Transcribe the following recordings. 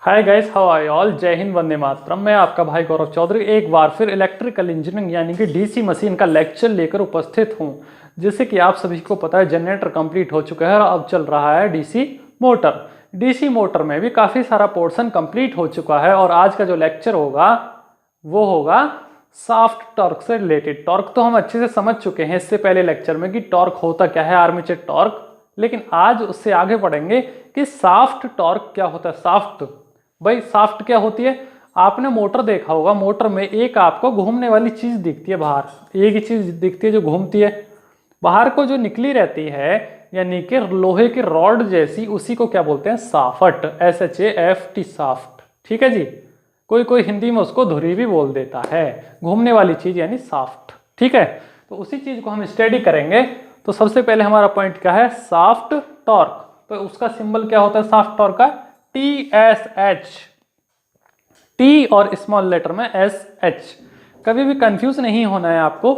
Hi guys, how are you all. जय हिंद, वंदे मातरम। मैं आपका भाई गौरव चौधरी एक बार फिर इलेक्ट्रिकल इंजीनियरिंग यानी कि डीसी मशीन का लेक्चर लेकर उपस्थित हूं। जैसे कि आप सभी को पता है, जनरेटर कंप्लीट हो चुका है और अब चल रहा है डीसी मोटर। डीसी मोटर में भी काफ़ी सारा पोर्शन कंप्लीट हो चुका है और आज का जो लेक्चर होगा वो होगा शाफ्ट टॉर्क से रिलेटेड। टॉर्क तो हम अच्छे से समझ चुके हैं इससे पहले लेक्चर में कि टॉर्क होता क्या है, आर्मेचर टॉर्क। लेकिन आज उससे आगे बढ़ेंगे कि शाफ्ट टॉर्क क्या होता है। शाफ्ट, भाई शाफ्ट क्या होती है। आपने मोटर देखा होगा, मोटर में एक आपको घूमने वाली चीज दिखती है बाहर, एक ही चीज दिखती है जो घूमती है। बाहर को जो निकली रहती है यानी कि लोहे की रॉड जैसी, उसी को क्या बोलते हैं, शाफ्ट। SHAFT, shaft. ठीक है जी। कोई कोई हिंदी में उसको धुरी भी बोल देता है। घूमने वाली चीज यानी शाफ्ट। ठीक है, तो उसी चीज को हम स्टडी करेंगे। तो सबसे पहले हमारा पॉइंट क्या है, शाफ्ट टॉर्क। तो उसका सिंबल क्या होता है शाफ्ट टॉर्क का, TSH। टी और स्मॉल लेटर में SH। कभी भी कंफ्यूज नहीं होना है आपको,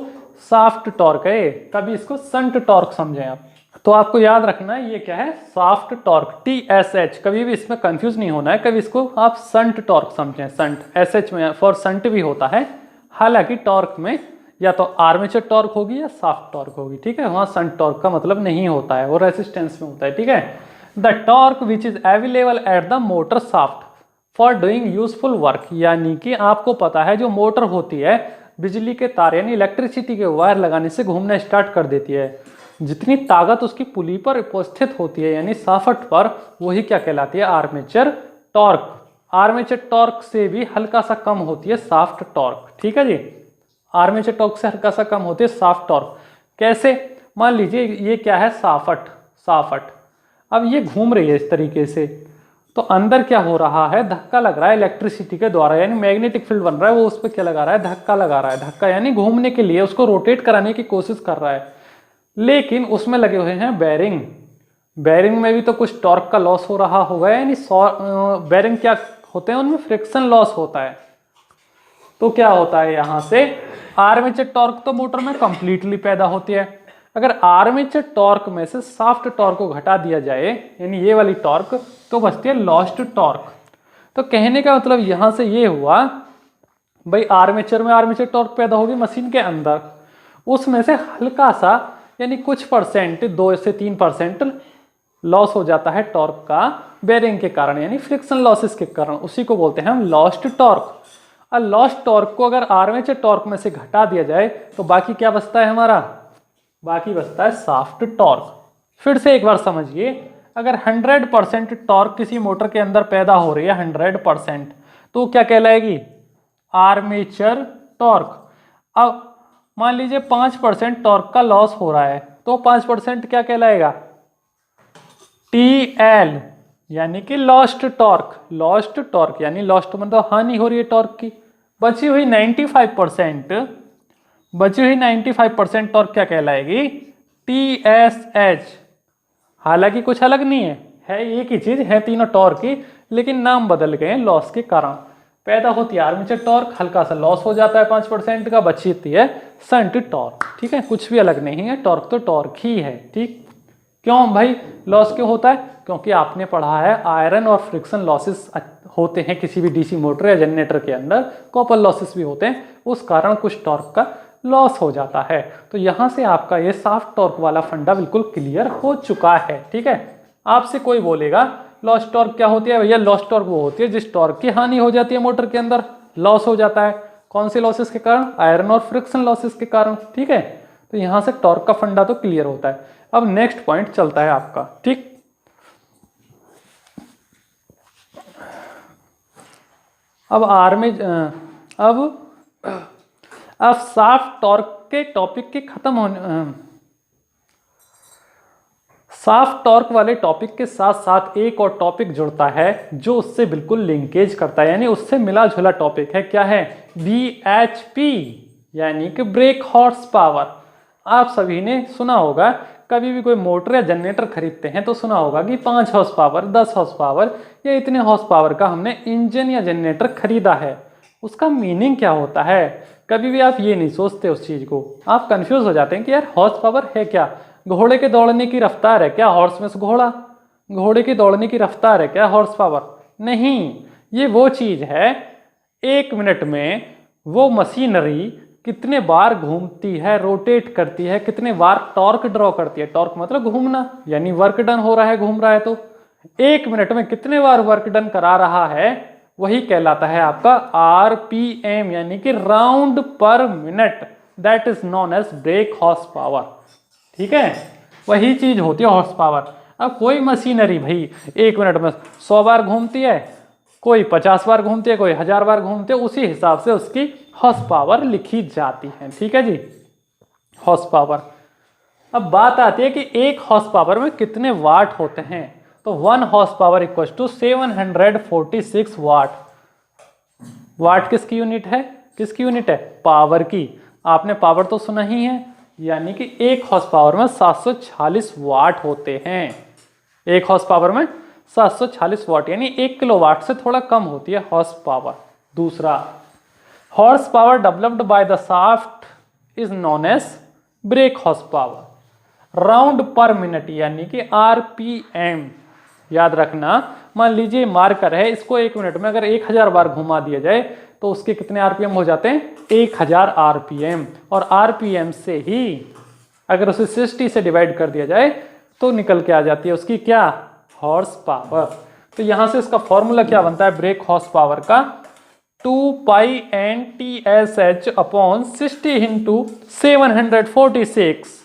शाफ्ट टॉर्क है। कभी इसको शंट टॉर्क समझें आप। तो आपको याद रखना है ये क्या है, शाफ्ट टॉर्क TSH। कभी भी इसमें कंफ्यूज नहीं होना है, कभी इसको आप शंट टॉर्क समझें। शंट SH में फॉर शंट भी होता है। हालांकि टॉर्क में या तो आर्मेचर टॉर्क होगी या शाफ्ट टॉर्क होगी। ठीक है, वहां शंट टॉर्क का मतलब नहीं होता है, वो रेसिस्टेंस में होता है। ठीक है, the torque which is available at the motor shaft for doing useful work. यानी कि आपको पता है जो मोटर होती है बिजली के तार यानी इलेक्ट्रिसिटी के वायर लगाने से घूमना स्टार्ट कर देती है। जितनी ताकत उसकी पुली पर उपस्थित होती है यानी शाफ्ट पर, वही क्या कहलाती है, आर्मेचर टॉर्क। आर्मेचर टॉर्क से भी हल्का सा कम होती है शाफ्ट टॉर्क। ठीक है जी, आर्मेचर टॉर्क से हल्का सा कम होती है शाफ्ट टॉर्क। कैसे, मान लीजिए ये क्या है, शाफ्ट। शाफ्ट अब ये घूम रही है इस तरीके से, तो अंदर क्या हो रहा है, धक्का लग रहा है इलेक्ट्रिसिटी के द्वारा, यानी मैग्नेटिक फील्ड बन रहा है, वो उस पर क्या लगा रहा है, धक्का लगा रहा है। धक्का यानी घूमने के लिए उसको रोटेट कराने की कोशिश कर रहा है। लेकिन उसमें लगे हुए हैं बेरिंग। बेरिंग में भी तो कुछ टॉर्क का लॉस हो रहा होगा, यानी बेरिंग क्या होते हैं, उनमें फ्रिक्शन लॉस होता है। तो क्या होता है यहां से, आर्मेचर टॉर्क तो मोटर में कंप्लीटली पैदा होती है। अगर आर्मेचर टॉर्क में से शाफ्ट टॉर्क को घटा दिया जाए यानी ये वाली टॉर्क, तो बचती है लॉस्ट टॉर्क। तो कहने का मतलब यहां से ये हुआ, भाई आर्मेचर में आर्मेचर टॉर्क पैदा होगी मशीन के अंदर, उसमें से हल्का सा यानी कुछ परसेंट, 2 से 3% लॉस हो जाता है टॉर्क का बेरिंग के कारण यानी फ्रिक्शन लॉसेस के कारण। उसी को बोलते हैं हम लॉस्ट टॉर्क। और लॉस्ट टॉर्क को अगर आर्मेचर टॉर्क में से घटा दिया जाए तो बाकी क्या बचता है हमारा, बाकी बचता है शाफ्ट टॉर्क। फिर से एक बार समझिए, अगर 100% टॉर्क किसी मोटर के अंदर पैदा हो रही है 100%, तो क्या कहलाएगी, आर्मेचर टॉर्क। अब मान लीजिए 5% टॉर्क का लॉस हो रहा है, तो 5% क्या कहलाएगा, TL यानी कि लॉस्ट टॉर्क। लॉस्ट टॉर्क यानी लॉस्ट मतलब हानि हो रही है टॉर्क की। बची हुई 95% टॉर्क क्या कहलाएगी, TSH। हालांकि कुछ अलग नहीं है एक ही चीज है, तीनों टॉर्क ही, लेकिन नाम बदल गए लॉस के कारण। पैदा होती है आर्मेचर टॉर्क, हल्का सा लॉस हो जाता है 5% का, बचती है शंट टॉर्क। ठीक है, कुछ भी अलग नहीं है, टॉर्क तो टॉर्क ही है। ठीक, क्यों भाई लॉस क्यों होता है, क्योंकि आपने पढ़ा है आयरन और फ्रिक्शन लॉसेस होते हैं किसी भी डीसी मोटर या जनरेटर के अंदर, कॉपर लॉसेस भी होते हैं, उस कारण कुछ टॉर्क का लॉस हो जाता है। तो यहां से आपका ये शाफ्ट टॉर्क वाला फंडा बिल्कुल क्लियर हो चुका है। ठीक है, आपसे कोई बोलेगा लॉस्ट टॉर्क क्या होती है, भैया लॉस्ट टॉर्क वो होती है जिस टॉर्क की हानि हो जाती है मोटर के अंदर, लॉस हो जाता है। कौन से लॉसेस के कारण, आयरन और फ्रिक्शन लॉसेस के कारण। ठीक है, तो यहां से टॉर्क का फंडा तो क्लियर होता है। अब नेक्स्ट पॉइंट चलता है आपका। ठीक, अब शाफ्ट टॉर्क के टॉपिक के खत्म होने, शाफ्ट टॉर्क वाले टॉपिक के साथ साथ एक और टॉपिक जुड़ता है जो उससे बिल्कुल लिंकेज करता है, यानी उससे मिला जुला टॉपिक है। क्या है, BHP यानी कि ब्रेक हॉर्स पावर। आप सभी ने सुना होगा, कभी भी कोई मोटर या जनरेटर खरीदते हैं तो सुना होगा कि 5 हॉर्स पावर, 10 हॉर्स पावर या इतने हॉर्स पावर का हमने इंजन या जनरेटर खरीदा है। उसका मीनिंग क्या होता है, कभी भी आप ये नहीं सोचते उस चीज को, आप कंफ्यूज हो जाते हैं कि यार हॉर्स पावर है क्या, घोड़े के दौड़ने की रफ्तार है क्या हॉर्स में घोड़ा, घोड़े की दौड़ने की रफ्तार है क्या हॉर्स पावर, नहीं। ये वो चीज़ है, 1 मिनट में वो मशीनरी कितने बार घूमती है, रोटेट करती है, कितने बार टॉर्क ड्रॉ करती है। टॉर्क मतलब घूमना, यानी वर्क डन हो रहा है, घूम रहा है, तो 1 मिनट में कितने बार वर्क डन करा रहा है, वही कहलाता है आपका आरपीएम, यानी कि round per minute. That is known as brake horsepower. ठीक है, वही चीज होती है हॉर्स पावर। अब कोई मशीनरी भाई 1 मिनट में 100 बार घूमती है, कोई 50 बार घूमती है, कोई 1000 बार घूमती है, उसी हिसाब से उसकी हॉर्स पावर लिखी जाती है। ठीक है जी, हॉर्स पावर। अब बात आती है कि 1 हॉर्स पावर में कितने वाट होते हैं, तो 1 हॉर्स पावर इक्वल टू 746 वाट। वाट किसकी यूनिट है, किसकी यूनिट है, पावर की। आपने पावर तो सुना ही है, यानी कि 1 हॉर्स पावर में 746 वाट होते हैं। 1 हॉर्स पावर में 746 वाट, यानी 1 किलोवाट से थोड़ा कम होती है हॉर्स पावर। दूसरा, horsepower developed by the shaft is known as brake horsepower. Round per minute यानी कि आरपीएम याद रखना। मान लीजिए मार्कर है, इसको 1 मिनट में अगर 1000 बार घुमा दिया जाए तो उसके कितने आरपीएम हो जाते हैं, 1000 आरपीएम। और आरपीएम से ही अगर उसे 60 से डिवाइड कर दिया जाए तो निकल के आ जाती है उसकी क्या, हॉर्स पावर। तो यहां से इसका फॉर्मूला क्या बनता है ब्रेक हॉर्स पावर का, 2πNTSH अपॉन 60 इंटू 746।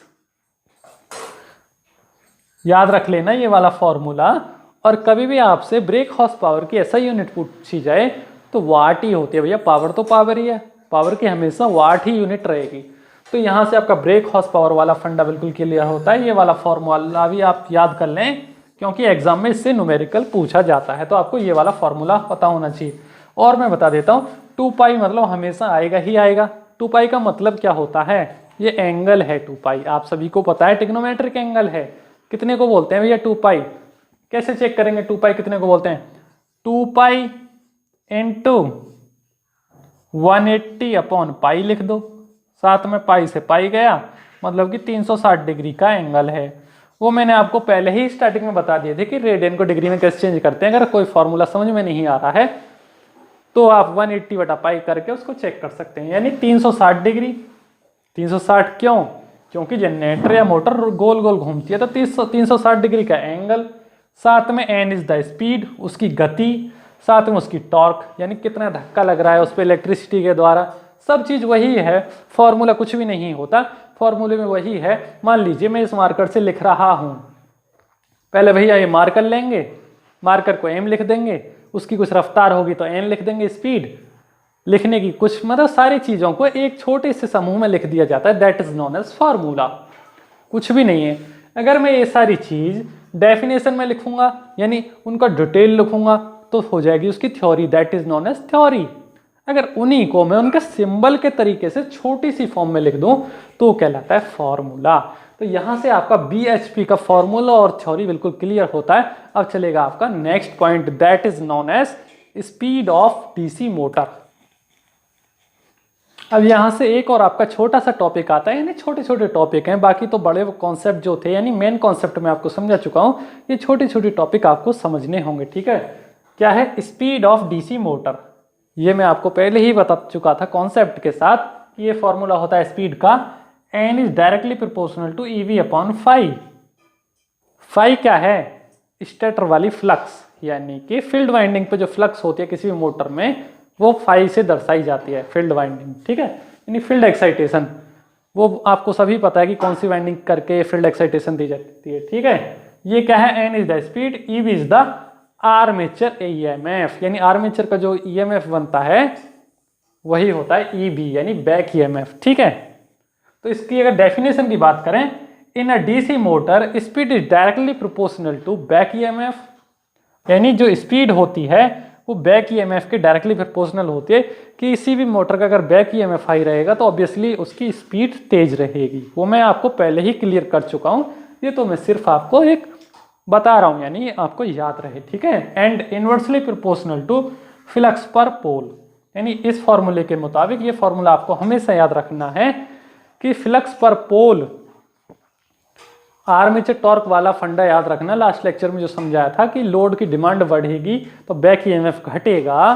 याद रख लेना ये वाला फॉर्मूला। और कभी भी आपसे ब्रेक हॉर्स पावर की ऐसा यूनिट पूछी जाए तो वाट ही होती है भैया, पावर तो पावर ही है, पावर की हमेशा वाट ही यूनिट रहेगी। तो यहां से आपका ब्रेक हॉर्स पावर वाला फंडा बिल्कुल क्लियर होता है। ये वाला फॉर्मूला भी आप याद कर लें, क्योंकि एग्जाम में इससे न्यूमेरिकल पूछा जाता है, तो आपको ये वाला फॉर्मूला पता होना चाहिए। और मैं बता देता हूँ, 2π मतलब हमेशा आएगा ही आएगा। 2π का मतलब क्या होता है, ये एंगल है 2π, आप सभी को पता है ट्रिग्नोमेट्रिक एंगल है। कितने को बोलते हैं भैया 2π, कैसे चेक करेंगे 2π कितने को बोलते हैं, 2π इंटू 180 अपॉन पाई लिख दो, साथ में पाई से पाई गया, मतलब कि 360 डिग्री का एंगल है। वो मैंने आपको पहले ही स्टार्टिंग में बता दिए थे कि रेडियन को डिग्री में कैसे चेंज करते हैं। अगर कोई फॉर्मूला समझ में नहीं आ रहा है तो आप 180 बटा पाई करके उसको चेक कर सकते हैं, यानी 360 डिग्री। 360 क्यों, क्योंकि जनरेटर या मोटर गोल गोल घूमती है, तो 360 डिग्री का एंगल, साथ में n इज द स्पीड, उसकी गति, साथ में उसकी टॉर्क, यानी कितना धक्का लग रहा है उस पर इलेक्ट्रिसिटी के द्वारा। सब चीज़ वही है, फॉर्मूला कुछ भी नहीं होता, फॉर्मूले में वही है। मान लीजिए मैं इस मार्कर से लिख रहा हूँ, पहले भैया ये मार्कर लेंगे, मार्कर को m लिख देंगे, उसकी कुछ रफ्तार होगी तो n लिख देंगे, स्पीड लिखने की कुछ, मतलब सारी चीज़ों को एक छोटे से समूह में लिख दिया जाता है। That is known as formula, कुछ भी नहीं है। अगर मैं ये सारी चीज़ डेफिनेशन में लिखूंगा, यानी उनका डिटेल लिखूंगा, तो हो जाएगी उसकी theory, that is known as theory. अगर उन्हीं को मैं उनके सिंबल के तरीके से छोटी सी फॉर्म में लिख दूं तो कहलाता है फॉर्मूला। तो यहां से आपका BHP का फॉर्मूला और थ्योरी बिल्कुल क्लियर होता है। अब चलेगा आपका next point, that is known as speed of DC motor. अब यहाँ से एक और आपका छोटा सा टॉपिक आता है, यानी छोटे छोटे टॉपिक हैं, बाकी तो बड़े कॉन्सेप्ट जो थे, यानी मेन कॉन्सेप्ट मैं आपको समझा चुका हूँ, ये छोटे छोटे टॉपिक आपको समझने होंगे। ठीक है, क्या है स्पीड ऑफ DC मोटर, ये मैं आपको पहले ही बता चुका था कॉन्सेप्ट के साथ। ये फॉर्मूला होता है स्पीड का, n is directly proportional to EV upon phi. Phi क्या है, स्टेटर वाली फ्लक्स, यानी कि फील्ड वाइंडिंग पे जो फ्लक्स होती है किसी भी मोटर में, वो फाई से दर्शाई जाती है, फील्ड वाइंडिंग। ठीक है, यानी फील्ड एक्साइटेशन, वो आपको सभी पता है कि कौन सी वाइंडिंग करके फील्ड एक्साइटेशन दी जाती है। ठीक है, ये क्या है, n is the speed, EV is the armature EMF, यानी आर्मेचर का जो EMF बनता है वही होता है EB, यानी बैक EMF। ठीक है, तो इसकी अगर डेफिनेशन की बात करें, in a DC motor speed is directly proportional to back EMF, यानी जो स्पीड होती है वो बैक EMF के डायरेक्टली प्रोपोर्शनल होती है। किसी भी मोटर का अगर बैक EMF हाई रहेगा तो ऑब्वियसली उसकी स्पीड तेज रहेगी, वो मैं आपको पहले ही क्लियर कर चुका हूँ, ये तो मैं सिर्फ आपको एक बता रहा हूँ, यानी आपको याद रहे। ठीक है, and inversely proportional to flux per pole, यानी इस फॉर्मूले के मुताबिक, ये फॉर्मूला आपको हमेशा याद रखना है कि फ्लक्स पर पोल आर्मेचर टॉर्क वाला फंडा याद रखना, लास्ट लेक्चर में जो समझाया था कि लोड की डिमांड बढ़ेगी तो बैक ईएमएफ घटेगा,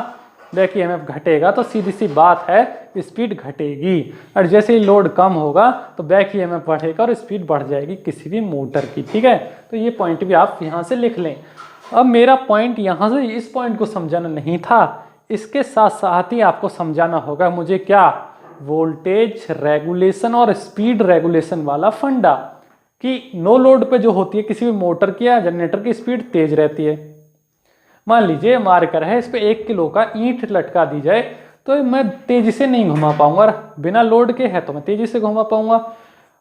बैक ईएमएफ घटेगा तो सीधी सी बात है स्पीड घटेगी, और जैसे ही लोड कम होगा तो बैक ईएमएफ बढ़ेगा और स्पीड बढ़ जाएगी किसी भी मोटर की। ठीक है, तो ये पॉइंट भी आप यहाँ से लिख लें। अब मेरा पॉइंट यहाँ से इस पॉइंट को समझाना नहीं था, इसके साथ साथ ही आपको समझाना होगा मुझे क्या, वोल्टेज रेगुलेशन और स्पीड रेगुलेशन वाला फंडा, कि नो लोड पे जो होती है किसी भी मोटर की या जनरेटर की स्पीड तेज रहती है। मान लीजिए मार्कर है, इस पे 1 किलो का ईंट लटका दी जाए तो मैं तेजी से नहीं घुमा पाऊंगा, बिना लोड के है तो मैं तेजी से घुमा पाऊंगा।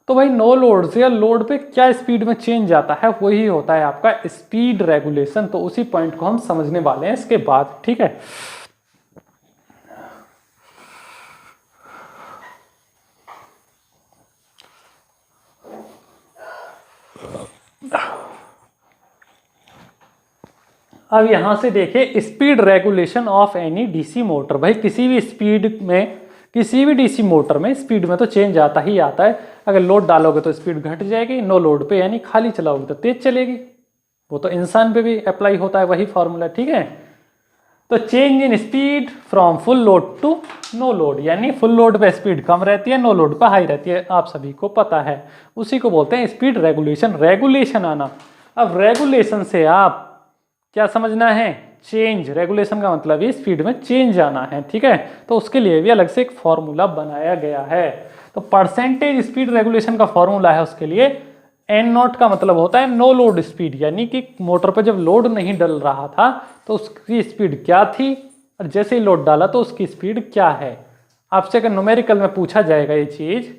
तो भाई नो लोड से या लोड पे क्या स्पीड में चेंज आता है, वही होता है आपका स्पीड रेगुलेशन। तो उसी पॉइंट को हम समझने वाले हैं इसके बाद। ठीक है, अब यहां से देखिए speed regulation of any DC motor. भाई किसी भी स्पीड में, किसी भी डीसी मोटर में स्पीड में तो चेंज आता ही आता है। अगर लोड डालोगे तो स्पीड घट जाएगी, नो लोड पे यानी खाली चलाओगे तो तेज चलेगी। वो तो इंसान पे भी अप्लाई होता है वही फॉर्मूला। ठीक है, तो change in speed from full load to no load, यानी फुल लोड पे स्पीड कम रहती है, नो लोड पे हाई रहती है, आप सभी को पता है। उसी को बोलते हैं स्पीड रेगुलेशन, रेगुलेशन आना। अब रेगुलेशन से आप क्या समझना है, चेंज। रेगुलेशन का मतलब ये स्पीड में चेंज आना है। ठीक है, तो उसके लिए भी अलग से एक फॉर्मूला बनाया गया है। तो परसेंटेज स्पीड रेगुलेशन का फॉर्मूला है उसके लिए एन नॉट का मतलब होता है नो लोड स्पीड, यानी कि मोटर पर जब लोड नहीं डल रहा था तो उसकी स्पीड क्या थी, और जैसे ही लोड डाला तो उसकी स्पीड क्या है। आपसे अगर न्यूमेरिकल में पूछा जाएगा ये चीज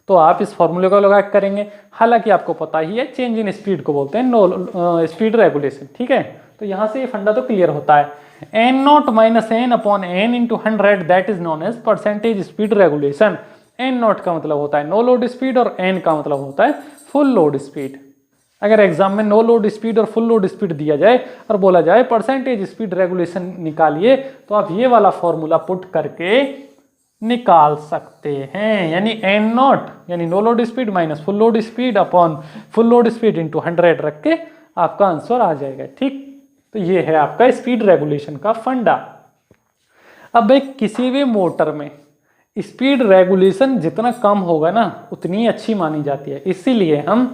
तो आप इस फॉर्मूले को लगा करेंगे। हालांकि आपको पता ही है चेंज इन स्पीड को बोलते हैं नो स्पीड रेगुलेशन। ठीक है, तो यहां से ये फंडा तो क्लियर होता है। N naught minus N upon N into 100 that is known as percentage speed regulation. N naught का मतलब होता है नो लोड स्पीड और एन का मतलब होता है फुल लोड स्पीड। अगर एग्जाम में नो लोड स्पीड और फुल लोड स्पीड दिया जाए और बोला जाए परसेंटेज स्पीड रेगुलेशन निकालिए, तो आप ये वाला फॉर्मूला पुट करके निकाल सकते हैं। यानी एन नॉट यानी no load speed minus full load speed upon full load speed into 100 रख के आपका आंसर आ जाएगा। ठीक, तो ये है आपका स्पीड रेगुलेशन का फंडा। अब भाई किसी भी मोटर में स्पीड रेगुलेशन जितना कम होगा ना उतनी अच्छी मानी जाती है, इसीलिए हम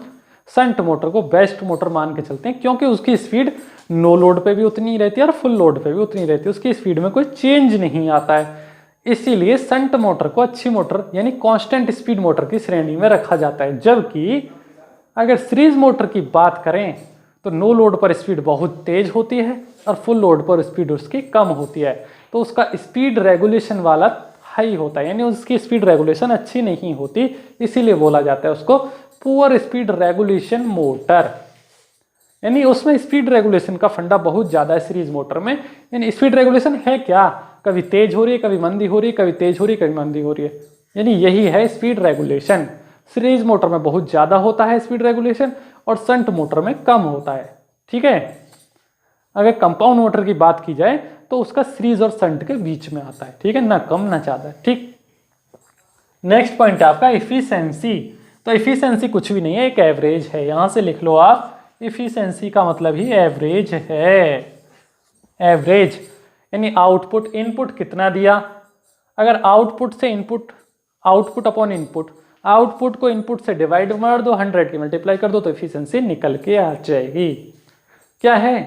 शंट मोटर को बेस्ट मोटर मान के चलते हैं, क्योंकि उसकी स्पीड नो लोड पे भी उतनी ही रहती है और फुल लोड पे भी उतनी रहती है, उसकी स्पीड में कोई चेंज नहीं आता है। इसीलिए शंट मोटर को अच्छी मोटर यानी कांस्टेंट स्पीड मोटर की श्रेणी में रखा जाता है। जबकि अगर सीरीज मोटर की बात करें तो नो लोड पर स्पीड बहुत तेज होती है और फुल लोड पर स्पीड उसकी कम होती है, तो उसका स्पीड रेगुलेशन वाला हाई होता है, यानी उसकी स्पीड रेगुलेशन अच्छी नहीं होती, इसीलिए बोला जाता है उसको पुअर स्पीड रेगुलेशन मोटर। यानी उसमें स्पीड रेगुलेशन का फंडा बहुत ज्यादा है सीरीज मोटर में। यानी स्पीड रेगुलेशन है क्या, कभी तेज हो रही है, कभी मंदी हो रही है, कभी तेज हो रही है, कभी मंदी हो रही है, यानी यही है स्पीड रेगुलेशन। सीरीज मोटर में बहुत ज्यादा होता है स्पीड रेगुलेशन और शंट मोटर में कम होता है। ठीक है, अगर कंपाउंड मोटर की बात की जाए तो उसका सीरीज और शंट के बीच में आता है। ठीक है, ना कम ना ज्यादा। ठीक, नेक्स्ट पॉइंट है आपका इफिशिएंसी। तो इफिशिएंसी कुछ भी नहीं है, एक एवरेज है। यहां से लिख लो आप, इफिशिएंसी का मतलब ही एवरेज है। एवरेज यानी आउटपुट, इनपुट कितना दिया, अगर आउटपुट से input, output upon input, output को इनपुट से डिवाइड मार दो, 100 की मल्टीप्लाई कर दो तो इफिशिएंसी निकल के आ जाएगी। क्या है,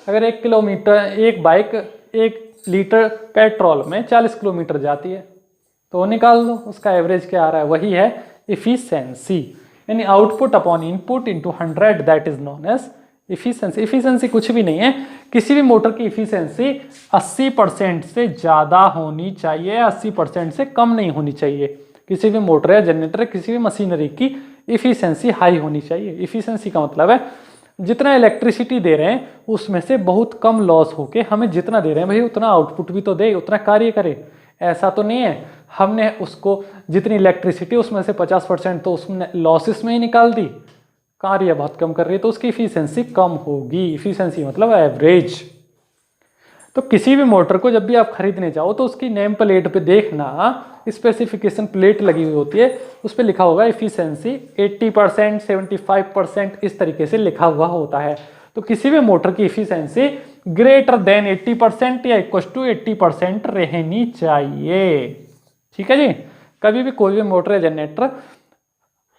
अगर 1 किलोमीटर, एक बाइक 1 लीटर पेट्रोल में 40 किलोमीटर जाती है तो निकाल दो उसका एवरेज क्या आ रहा है, वही है इफिशिएंसी। यानी output upon input into 100 that is known as efficiency. Efficiency कुछ भी नहीं है, किसी भी मोटर की इफिशिएंसी 80% से ज़्यादा होनी चाहिए, 80% से कम नहीं होनी चाहिए। किसी भी मोटर या जनरेटर, किसी भी मशीनरी की इफिशिएंसी हाई होनी चाहिए। इफिशिएंसी का मतलब है जितना इलेक्ट्रिसिटी दे रहे हैं उसमें से बहुत कम लॉस होके हमें जितना दे रहे हैं भाई उतना आउटपुट भी तो दे, उतना कार्य करे। ऐसा तो नहीं है हमने उसको जितनी इलेक्ट्रिसिटी उसमें से 50% तो उसमें लॉसेस में ही निकाल दी, कार्य बहुत कम कर रही है तो उसकी इफिशिएंसी कम होगी। इफिशिएंसी मतलब एवरेज। तो किसी भी मोटर को जब भी आप खरीदने जाओ तो उसकी नेम प्लेट पे देखना स्पेसिफिकेशन प्लेट लगी हुई होती है, उस पर लिखा होगा एफिशिएंसी 80%, 75%, इस तरीके से लिखा हुआ होता है। तो किसी भी मोटर की एफिशिएंसी ग्रेटर देन 80% या इक्वल टू 80% रहनी चाहिए। ठीक है जी। कभी भी कोई भी मोटर या जनरेटर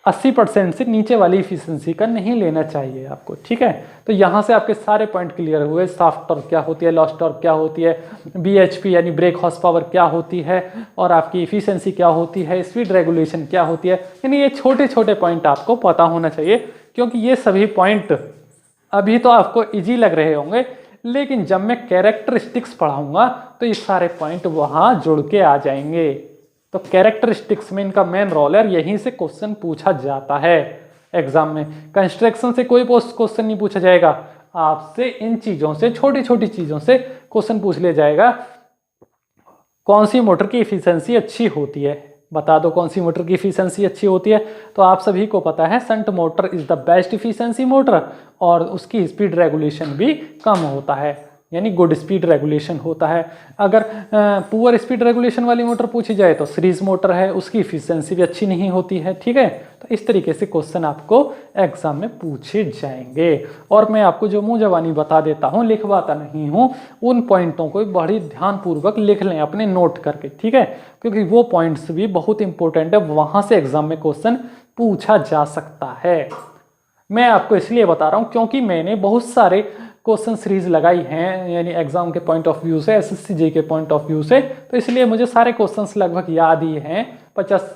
80% से नीचे वाली इफिशियंसी का नहीं लेना चाहिए आपको। ठीक है, तो यहाँ से आपके सारे पॉइंट क्लियर हुए। शाफ्ट टॉर्क क्या होती है, लॉस टॉर्क क्या होती है, बीएचपी यानी ब्रेक हॉर्स पावर क्या होती है, और आपकी इफिशियंसी क्या होती है, स्पीड रेगुलेशन क्या होती है। यानी ये छोटे छोटे पॉइंट आपको पता होना चाहिए, क्योंकि ये सभी पॉइंट अभी तो आपको ईजी लग रहे होंगे, लेकिन जब मैं कैरेक्टरिस्टिक्स पढ़ाऊंगा तो ये सारे पॉइंट वहाँ जुड़ के आ जाएंगे। तो कैरेक्टरिस्टिक्स में इनका मेन रोल है, यहीं से क्वेश्चन पूछा जाता है एग्जाम में। कंस्ट्रक्शन से कोई क्वेश्चन नहीं पूछा जाएगा आपसे, इन चीज़ों से, छोटी छोटी चीज़ों से क्वेश्चन पूछ लिया जाएगा। कौन सी मोटर की इफिशियंसी अच्छी होती है, बता दो कौन सी मोटर की इफिशियंसी अच्छी होती है। तो आप सभी को पता है shunt motor is the best efficiency motor, और उसकी स्पीड रेगुलेशन भी कम होता है, यानी गुड स्पीड रेगुलेशन होता है। अगर पुअर स्पीड रेगुलेशन वाली मोटर पूछी जाए तो सीरीज मोटर है, उसकी इफिशियंसी भी अच्छी नहीं होती है। ठीक है, तो इस तरीके से क्वेश्चन आपको एग्जाम में पूछे जाएंगे। और मैं आपको जो मुंह जबानी बता देता हूँ, लिखवाता नहीं हूँ, उन पॉइंटों को बड़ी ध्यानपूर्वक लिख लें अपने नोट करके। ठीक है, क्योंकि वो पॉइंट्स भी बहुत इंपॉर्टेंट है, वहाँ से एग्जाम में क्वेश्चन पूछा जा सकता है। मैं आपको इसलिए बता रहा हूँ क्योंकि मैंने बहुत सारे क्वेश्चन सीरीज लगाई हैं, यानी एग्जाम के पॉइंट ऑफ व्यू से, एसएससी जे के पॉइंट ऑफ व्यू से, तो इसलिए मुझे सारे क्वेश्चंस लगभग याद ही हैं। 50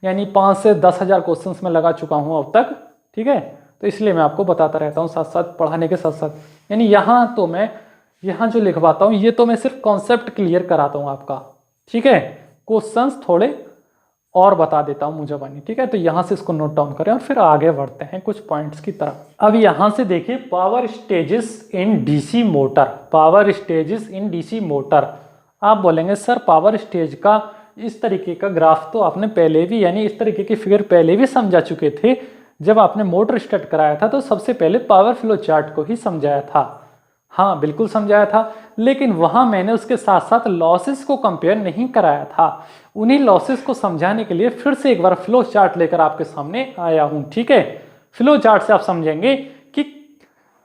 यानी 5 से 10,000 क्वेश्चंस मैं लगा चुका हूं अब तक। ठीक है, तो इसलिए मैं आपको बताता रहता हूं साथ साथ, पढ़ाने के साथ साथ। यानी यहाँ तो मैं यहाँ जो लिखवाता हूँ, ये तो मैं सिर्फ कॉन्सेप्ट क्लियर कराता हूँ आपका। ठीक है, क्वेश्चंस थोड़े और बता देता हूं मुझे बनी। ठीक है, तो यहां से इसको नोट डाउन करें और फिर आगे बढ़ते हैं कुछ पॉइंट्स की तरफ। अब यहां से देखिए, power stages in DC motor. Power stages in DC motor, आप बोलेंगे सर पावर स्टेज का इस तरीके का ग्राफ तो आपने पहले भी, यानी इस तरीके की फिगर पहले भी समझा चुके थे। जब आपने मोटर स्टार्ट कराया था तो सबसे पहले पावर फ्लो चार्ट को ही समझाया था। हाँ बिल्कुल समझाया था, लेकिन वहां मैंने उसके साथ साथ लॉसेस को कंपेयर नहीं कराया था। उन्हीं लॉसेस को समझाने के लिए फिर से एक बार फ्लो चार्ट लेकर आपके सामने आया हूं। ठीक है, फ्लो चार्ट से आप समझेंगे कि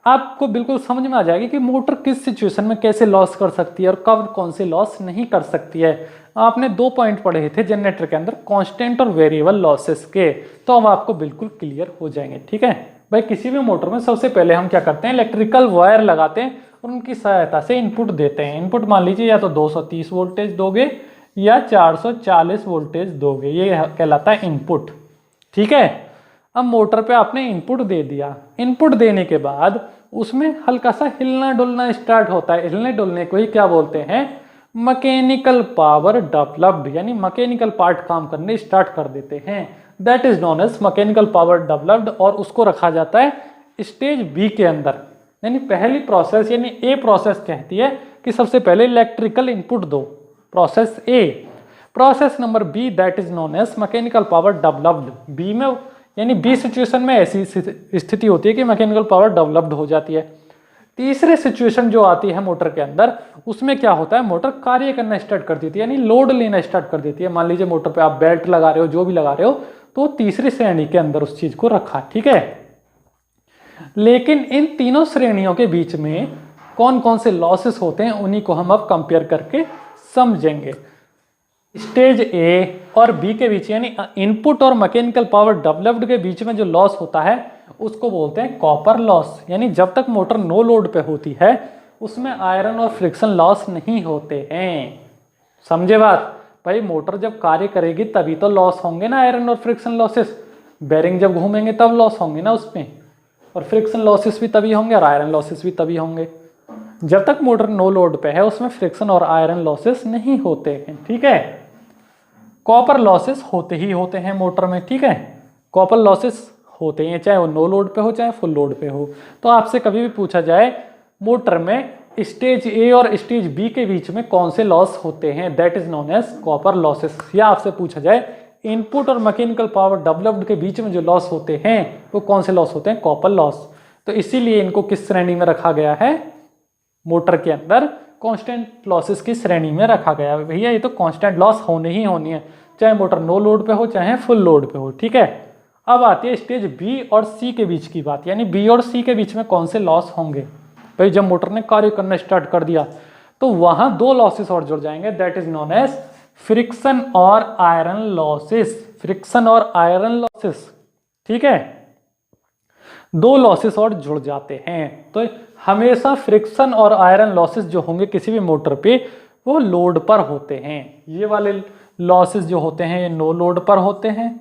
आपको बिल्कुल समझ में आ जाएगी कि मोटर किस सिचुएशन में कैसे लॉस कर सकती है और कब कौन से लॉस नहीं कर सकती है। आपने 2 पॉइंट पढ़े थे जनरेटर के अंदर, कांस्टेंट और वेरिएबल लॉसेस के, तो अब आपको बिल्कुल क्लियर हो जाएंगे। ठीक है भाई, किसी भी मोटर में सबसे पहले हम क्या करते हैं, इलेक्ट्रिकल वायर लगाते हैं और उनकी सहायता से इनपुट देते हैं। इनपुट मान लीजिए या तो 230 वोल्टेज दोगे या 440 वोल्टेज दोगे, ये कहलाता है इनपुट। ठीक है, अब मोटर पे आपने इनपुट दे दिया। इनपुट देने के बाद उसमें हल्का सा हिलना डुलना स्टार्ट होता है। हिलने डुलने को ही क्या बोलते हैं, मैकेनिकल पावर डेवलप्ड, यानी मैकेनिकल पार्ट काम करने स्टार्ट कर देते हैं। That is known as mechanical power developed, और उसको रखा जाता है स्टेज बी के अंदर। यानी पहली प्रोसेस, यानी ए प्रोसेस कहती है कि सबसे पहले इलेक्ट्रिकल इनपुट दो, process A. Process number B that is known as mechanical power developed. B में, यानी बी सिचुएशन में ऐसी स्थिति होती है कि मैकेनिकल पावर डेवलप्ड हो जाती है। तीसरे सिचुएशन जो आती है मोटर के अंदर, उसमें क्या होता है, मोटर कार्य करना स्टार्ट कर देती है, यानी लोड लेना स्टार्ट कर देती है। मान लीजिए मोटर पे आप बेल्ट लगा रहे हो, जो भी लगा रहे हो, तो तीसरी श्रेणी के अंदर उस चीज को रखा। ठीक है, लेकिन इन तीनों श्रेणियों के बीच में कौन कौन से लॉसेस होते हैं, उन्हीं को हम अब कंपेयर करके समझेंगे। स्टेज ए और बी के बीच, यानी इनपुट और मैकेनिकल पावर डेवलप्ड के बीच में जो लॉस होता है उसको बोलते हैं कॉपर लॉस। यानी जब तक मोटर नो लोड पे होती है उसमें आयरन और फ्रिक्शन लॉस नहीं होते हैं। समझे बात भाई, मोटर जब कार्य करेगी तभी तो लॉस होंगे ना, आयरन और फ्रिक्शन लॉसेस। बेरिंग जब घूमेंगे तब लॉस होंगे ना उसमें, और फ्रिक्शन लॉसेस भी तभी होंगे और आयरन लॉसेस भी तभी होंगे। जब तक मोटर नो लोड पे है उसमें फ्रिक्शन और आयरन लॉसेस नहीं होते हैं। ठीक है, कॉपर लॉसेस होते ही होते हैं मोटर में। ठीक है, कॉपर लॉसेस होते हैं, चाहे वो नो लोड पे हो चाहे फुल लोड पे हो। तो आपसे कभी भी पूछा जाए मोटर में स्टेज ए और स्टेज बी के बीच में कौन से लॉस होते हैं, that is known as copper losses. या आपसे पूछा जाए इनपुट और मैकेनिकल पावर डेवलप्ड के बीच में जो लॉस होते हैं वो कौन से लॉस होते हैं, कॉपर लॉस। तो इसीलिए इनको किस श्रेणी में रखा गया है मोटर के अंदर, कांस्टेंट लॉसेस की श्रेणी में रखा गया है। भैया ये तो कांस्टेंट लॉस होनी ही होनी है, चाहे मोटर नो लोड पे हो चाहे फुल लोड पे हो, ठीक है। अब आती है स्टेज बी और सी के बीच की बात, यानी बी और सी के बीच में कौन से लॉस होंगे। भाई जब मोटर ने कार्य करना स्टार्ट कर दिया तो वहां दो लॉसेस और जुड़ जाएंगे, that is known as friction और आयरन लॉसेस। फ्रिक्शन और आयरन लॉसेस, ठीक है, दो लॉसेस और जुड़ जाते हैं। तो हमेशा फ्रिक्शन और आयरन लॉसेस जो होंगे किसी भी मोटर पे वो लोड पर होते हैं। ये वाले लॉसेस जो होते हैं ये नो लोड पर होते हैं,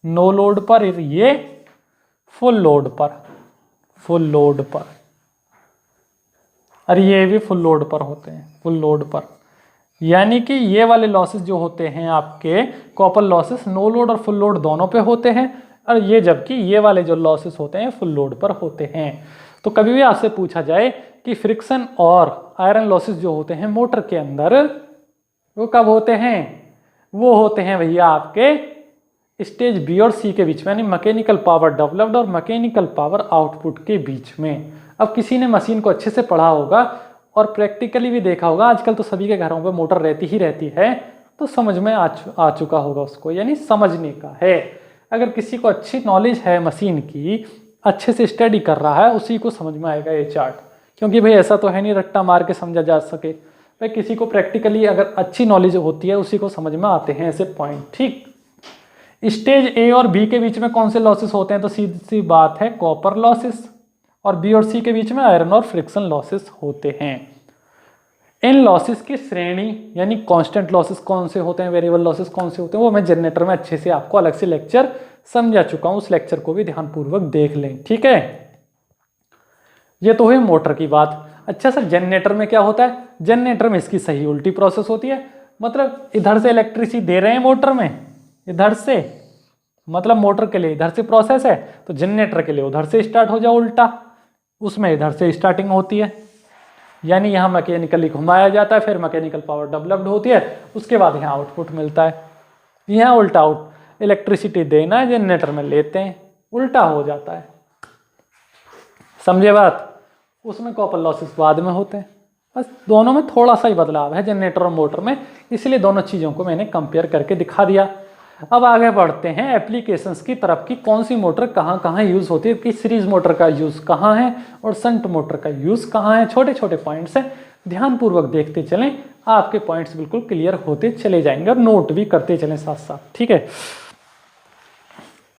नो लोड पर, ये फुल लोड पर, फुल लोड पर, और ये भी फुल लोड पर होते हैं, फुल लोड पर। यानी कि ये वाले लॉसेस जो होते हैं आपके कॉपर लॉसेस नो लोड और फुल लोड दोनों पे होते हैं, और ये जबकि ये वाले जो लॉसेस होते हैं फुल लोड पर होते हैं। तो कभी भी आपसे पूछा जाए कि फ्रिक्शन और आयरन लॉसेस जो होते हैं मोटर के अंदर वो कब होते हैं, वो होते हैं भैया आपके स्टेज बी और सी के बीच में, यानी मैकेनिकल पावर डेवलप्ड और मैकेनिकल पावर आउटपुट के बीच में। अब किसी ने मशीन को अच्छे से पढ़ा होगा और प्रैक्टिकली भी देखा होगा, आजकल तो सभी के घरों पे मोटर रहती ही रहती है, तो समझ में आ चुका होगा उसको, यानी समझने का है। अगर किसी को अच्छी नॉलेज है मशीन की, अच्छे से स्टडी कर रहा है, उसी को समझ में आएगा ये चार्ट। क्योंकि भाई ऐसा तो है नहीं रट्टा मार के समझा जा सके, भाई किसी को प्रैक्टिकली अगर अच्छी नॉलेज होती है उसी को समझ में आते हैं ऐसे पॉइंट, ठीक। स्टेज ए और बी के बीच में कौन से लॉसेस होते हैं, तो सीधी सी बात है कॉपर लॉसेस, और बी और सी के बीच में आयरन और फ्रिक्शन लॉसेस होते हैं। इन लॉसेस की श्रेणी यानी कांस्टेंट लॉसेस कौन से होते हैं, वेरिएबल लॉसेस कौन से होते हैं, वो मैं जनरेटर में अच्छे से आपको अलग से लेक्चर समझा चुका हूं, उस लेक्चर को भी ध्यानपूर्वक देख लें, ठीक है। ये तो हुई मोटर की बात। अच्छा सर जनरेटर में क्या होता है, जनरेटर में इसकी सही उल्टी प्रोसेस होती है, मतलब इधर से इलेक्ट्रिसिटी दे रहे हैं मोटर में, इधर से मतलब मोटर के लिए इधर से प्रोसेस है, तो जनरेटर के लिए उधर से स्टार्ट हो जाओ उल्टा, उसमें इधर से स्टार्टिंग होती है, यानी यहाँ मैकेनिकली घुमाया जाता है, फिर मैकेनिकल पावर डेवलप्ड होती है, उसके बाद यहाँ आउटपुट मिलता है। यहाँ उल्टा इलेक्ट्रिसिटी देना है जनरेटर में लेते हैं, उल्टा हो जाता है, समझे बात। उसमें कॉपर लॉसेस बाद में होते हैं, बस दोनों में थोड़ा सा ही बदलाव है जनरेटर और मोटर में, इसलिए दोनों चीज़ों को मैंने कंपेयर करके दिखा दिया। अब आगे बढ़ते हैं एप्लीकेशंस की तरफ की, कौन सी मोटर कहाँ कहाँ यूज़ होती है, कि सीरीज मोटर का यूज़ कहाँ है और शंट मोटर का यूज़ कहाँ है। छोटे छोटे पॉइंट्स हैं, ध्यानपूर्वक देखते चलें, आपके पॉइंट्स बिल्कुल क्लियर होते चले जाएंगे और नोट भी करते चलें साथ साथ, ठीक है।